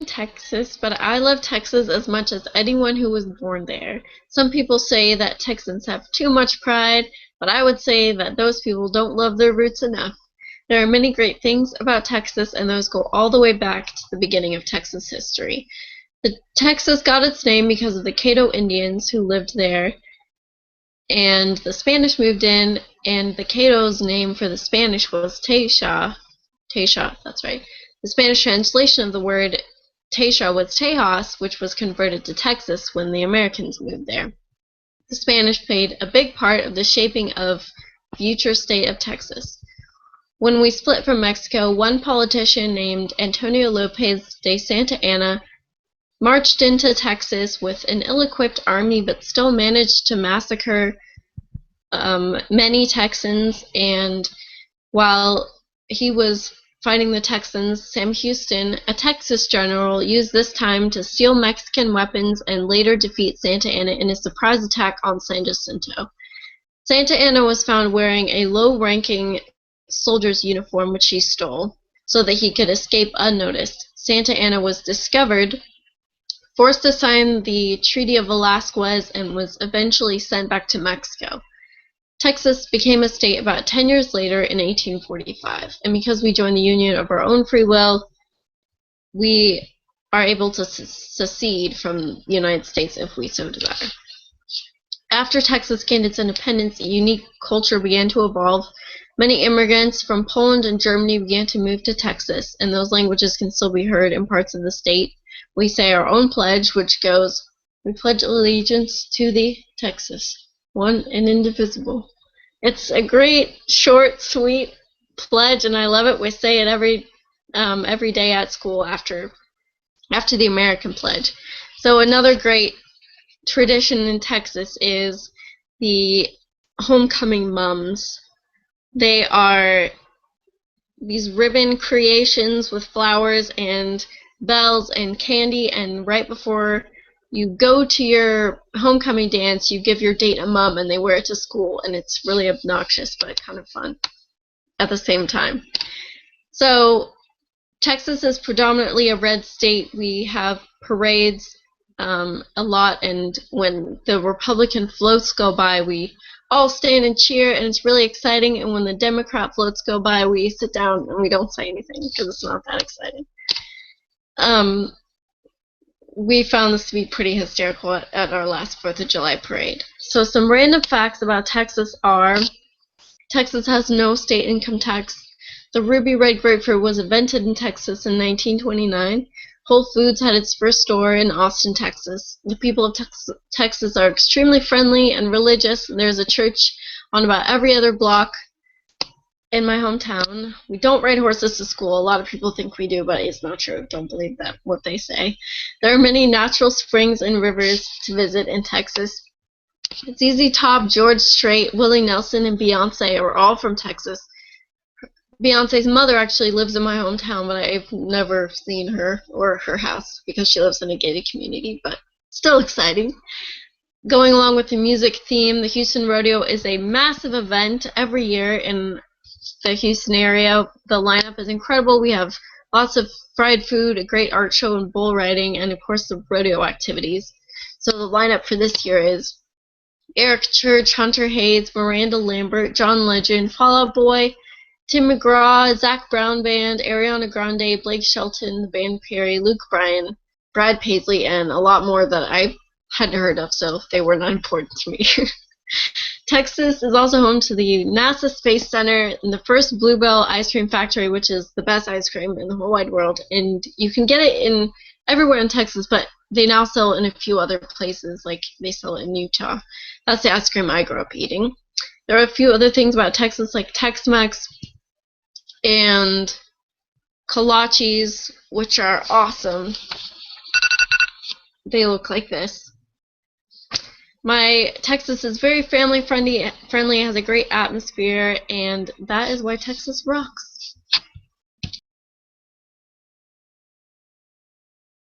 Texas, but I love Texas as much as anyone who was born there. Some people say that Texans have too much pride, but I would say that those people don't love their roots enough. There are many great things about Texas, and those go all the way back to the beginning of Texas history. Texas got its name because of the Caddo Indians who lived there, and the Spanish moved in, and the Caddo's name for the Spanish was Teja. Teja, that's right. The Spanish translation of the word Teja was Tejas, which was converted to Texas when the Americans moved there. The Spanish played a big part of the shaping of the future state of Texas. When we split from Mexico, one politician named Antonio Lopez de Santa Anna marched into Texas with an ill-equipped army, but still managed to massacre many Texans. And while he was fighting the Texans, Sam Houston, a Texas general, used this time to steal Mexican weapons and later defeat Santa Anna in a surprise attack on San Jacinto. Santa Anna was found wearing a low-ranking soldier's uniform, which he stole, so that he could escape unnoticed. Santa Anna was discovered, forced to sign the Treaty of Velasquez, and was eventually sent back to Mexico. Texas became a state about 10 years later in 1845, and because we joined the Union of our own free will, we are able to secede from the United States if we so desire. After Texas gained its independence, a unique culture began to evolve. Many immigrants from Poland and Germany began to move to Texas, and those languages can still be heard in parts of the state. We say our own pledge, which goes, "We pledge allegiance to thee, Texas, one and indivisible." It's a great, short, sweet pledge, and I love it. We say it every day at school after the American pledge. So another great tradition in Texas is the homecoming mums. They are these ribbon creations with flowers and bells and candy, and right before you go to your homecoming dance, you give your date a mum, and they wear it to school, and it's really obnoxious, but kind of fun at the same time. So Texas is predominantly a red state. We have parades a lot, and when the Republican floats go by, we all stand and cheer, and it's really exciting, and when the Democrat floats go by, we sit down and we don't say anything because it's not that exciting. We found this to be pretty hysterical at our last 4th of July parade. So some random facts about Texas are: Texas has no state income tax. The ruby red grapefruit was invented in Texas in 1929. Whole Foods had its first store in Austin, Texas. The people of Texas are extremely friendly and religious. There's a church on about every other block in my hometown. We don't ride horses to school. A lot of people think we do, but it's not true. Don't believe that what they say. There are many natural springs and rivers to visit in Texas. ZZ Top, George Strait, Willie Nelson, and Beyonce are all from Texas. Beyonce's mother actually lives in my hometown, but I've never seen her or her house because she lives in a gated community, but still exciting. Going along with the music theme, the Houston Rodeo is a massive event every year in the Houston area. The lineup is incredible. We have lots of fried food, a great art show, and bull riding, and of course the rodeo activities. So the lineup for this year is Eric Church, Hunter Hayes, Miranda Lambert, John Legend, Fall Out Boy, Tim McGraw, Zach Brown Band, Ariana Grande, Blake Shelton, the band Perry, Luke Bryan, Brad Paisley, and a lot more that I hadn't heard of, so they were not important to me. Texas is also home to the NASA Space Center and the first Bluebell ice cream factory, which is the best ice cream in the whole wide world. And you can get it everywhere in Texas, but they now sell it in a few other places, like they sell it in Utah. That's the ice cream I grew up eating. There are a few other things about Texas, like Tex-Mex and kolaches, which are awesome. They look like this. Texas is very family friendly, has a great atmosphere, and that is why Texas rocks.